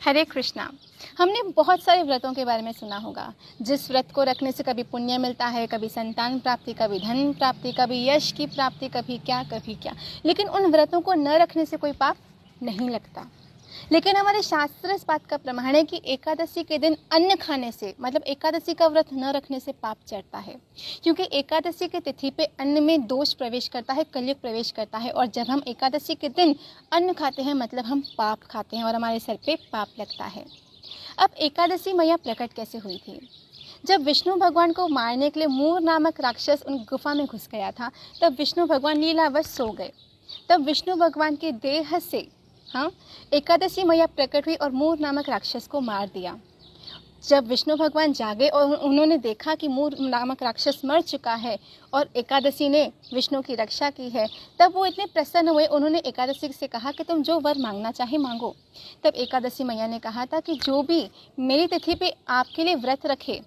हरे कृष्णा। हमने बहुत सारे व्रतों के बारे में सुना होगा। जिस व्रत को रखने से कभी पुण्य मिलता है, कभी संतान प्राप्ति, कभी धन प्राप्ति, कभी यश की प्राप्ति, कभी क्या। लेकिन उन व्रतों को न रखने से कोई पाप नहीं लगता। लेकिन हमारे शास्त्र इस बात का प्रमाण है कि एकादशी के दिन अन्न खाने से, मतलब एकादशी का व्रत न रखने से पाप चढ़ता है, क्योंकि एकादशी की तिथि पे अन्न में दोष प्रवेश करता है, कलयुग प्रवेश करता है। और जब हम एकादशी के दिन अन्न खाते हैं मतलब हम पाप खाते हैं और हमारे सर पे पाप लगता है। अब एकादशी मैया प्रकट कैसे हुई थी? जब विष्णु भगवान को मारने के लिए मूर नामक राक्षस उन गुफा में घुस गया था, तब विष्णु भगवान लीलावश सो गए। तब विष्णु भगवान के देह से एकादशी मैया प्रकट हुई और मूर नामक राक्षस को मार दिया। जब विष्णु भगवान जागे और उन्होंने देखा कि मूर नामक राक्षस मर चुका है और एकादशी ने विष्णु की रक्षा की है, तब वो इतने प्रसन्न हुए। उन्होंने एकादशी से कहा कि तुम जो वर मांगना चाहे मांगो। तब एकादशी मैया ने कहा था कि जो भी मेरी तिथि पे आपके लिए व्रत रखे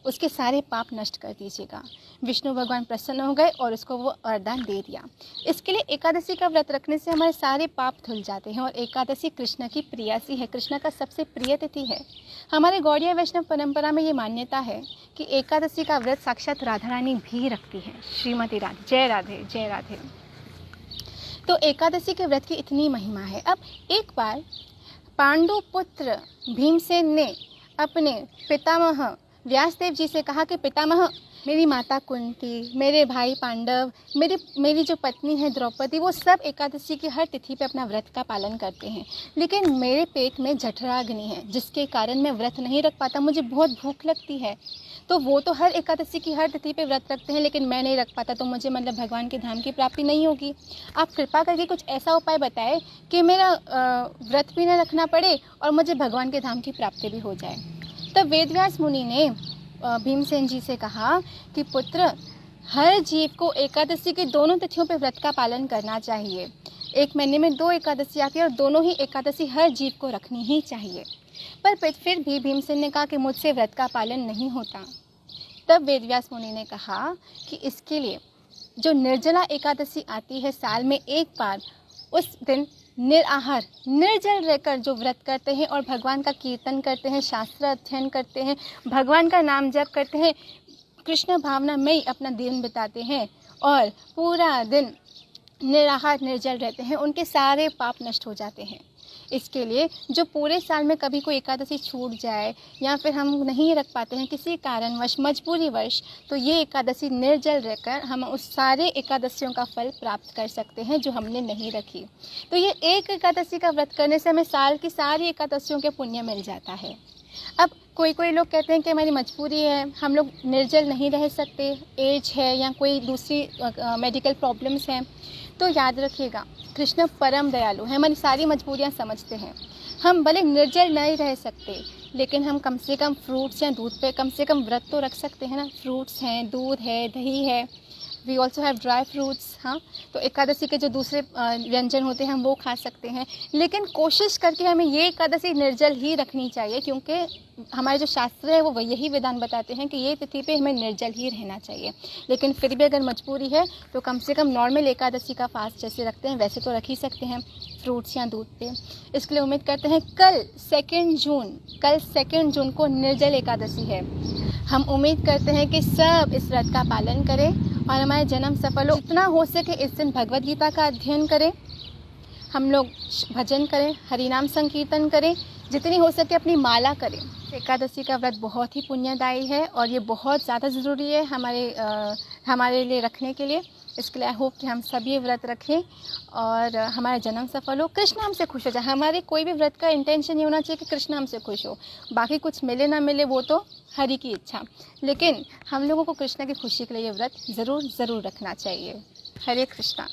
उसके सारे पाप नष्ट कर दीजिएगा। विष्णु भगवान प्रसन्न हो गए और उसको वो वरदान दे दिया। इसके लिए एकादशी का व्रत रखने से हमारे सारे पाप धुल जाते हैं। और एकादशी कृष्ण की प्रियासी है, कृष्ण का सबसे प्रिय तिथि है। हमारे गौड़ीय वैष्णव परंपरा में ये मान्यता है कि एकादशी का व्रत साक्षात राधा रानी भी रखती है। श्रीमती राधे, जय राधे जय राधे। तो एकादशी के व्रत की इतनी महिमा है। अब एक बार पांडु पुत्र भीमसेन ने अपने पितामह व्यासदेव जी से कहा कि पितामह, मेरी माता कुंती, मेरे भाई पांडव, मेरी जो पत्नी है द्रौपदी, वो सब एकादशी की हर तिथि पे अपना व्रत का पालन करते हैं, लेकिन मेरे पेट में जठराग्नि है जिसके कारण मैं व्रत नहीं रख पाता। मुझे बहुत भूख लगती है। तो वो तो हर एकादशी की हर तिथि पे व्रत रखते हैं, लेकिन मैं नहीं रख पाता, तो मुझे मतलब भगवान के धाम की प्राप्ति नहीं होगी। आप कृपा करके कुछ ऐसा उपाय बताएं कि मेरा व्रत भी न रखना पड़े और मुझे भगवान के धाम की प्राप्ति भी हो जाए। तब वेदव्यास मुनि ने भीमसेन जी से कहा कि पुत्र, हर जीव को एकादशी की दोनों तिथियों पर व्रत का पालन करना चाहिए। एक महीने में 2 एकादशी आती है और दोनों ही एकादशी हर जीव को रखनी ही चाहिए। पर फिर भी भीमसेन ने कहा कि मुझसे व्रत का पालन नहीं होता। तब वेदव्यास मुनि ने कहा कि इसके लिए जो निर्जला एकादशी आती है साल में एक बार, उस दिन निराहार निर्जल रहकर जो व्रत करते हैं और भगवान का कीर्तन करते हैं, शास्त्र अध्ययन करते हैं, भगवान का नाम जप करते हैं, कृष्ण भावना में ही अपना दिन बिताते हैं और पूरा दिन निराहार निर्जल रहते हैं, उनके सारे पाप नष्ट हो जाते हैं। इसके लिए जो पूरे साल में कभी कोई एकादशी छूट जाए या फिर हम नहीं रख पाते हैं किसी कारणवश, मजबूरीवश, तो ये एकादशी निर्जल रहकर हम उस सारे एकादशियों का फल प्राप्त कर सकते हैं जो हमने नहीं रखी। तो ये एक एकादशी का व्रत करने से हमें साल की सारी एकादशियों के पुण्य मिल जाता है। अब कोई लोग कहते हैं कि हमारी मजबूरी है, हम लोग निर्जल नहीं रह सकते, एज है या कोई दूसरी मेडिकल प्रॉब्लम्स हैं, तो याद रखिएगा कृष्ण परम दयालु है, हमारी सारी मजबूरियां समझते हैं। हम भले निर्जल नहीं रह सकते, लेकिन हम कम से कम फ्रूट्स या दूध पे कम से कम व्रत तो रख सकते हैं ना। फ्रूट्स हैं, दूध है, दही है, we also have dry fruits. तो एकादशी के जो दूसरे व्यंजन होते हैं हम वो खा सकते हैं, लेकिन कोशिश करके हमें ये एकादशी निर्जल ही रखनी चाहिए, क्योंकि हमारे जो शास्त्र है वो यही विधान बताते हैं कि ये तिथि पे हमें निर्जल ही रहना चाहिए। लेकिन फिर भी अगर मजबूरी है तो कम से कम नॉर्मल एकादशी का फास्ट जैसे रखते हैं वैसे तो रख ही सकते हैं, फ्रूट्स या दूध पे। इसके लिए उम्मीद करते हैं कल 2 जून को निर्जल एकादशी है। हम उम्मीद करते हैं कि सब इस व्रत का पालन करें और हमारे जन्म सफल हो। जितना हो सके इस दिन भगवद गीता का अध्ययन करें, हम लोग भजन करें, हरिनाम संकीर्तन करें, जितनी हो सके अपनी माला करें। एकादशी का व्रत बहुत ही पुण्यदायी है और ये बहुत ज़्यादा ज़रूरी है हमारे लिए रखने के लिए। इसके लिए आई होप कि हम सभी व्रत रखें और हमारा जन्म सफल हो, कृष्ण हमसे खुश हो जाए। हमारे कोई भी व्रत का इंटेंशन ये होना चाहिए कि कृष्ण हमसे खुश हो, बाकी कुछ मिले ना मिले वो तो हरि की इच्छा, लेकिन हम लोगों को कृष्ण की खुशी के लिए ये व्रत ज़रूर रखना चाहिए। हरे कृष्णा।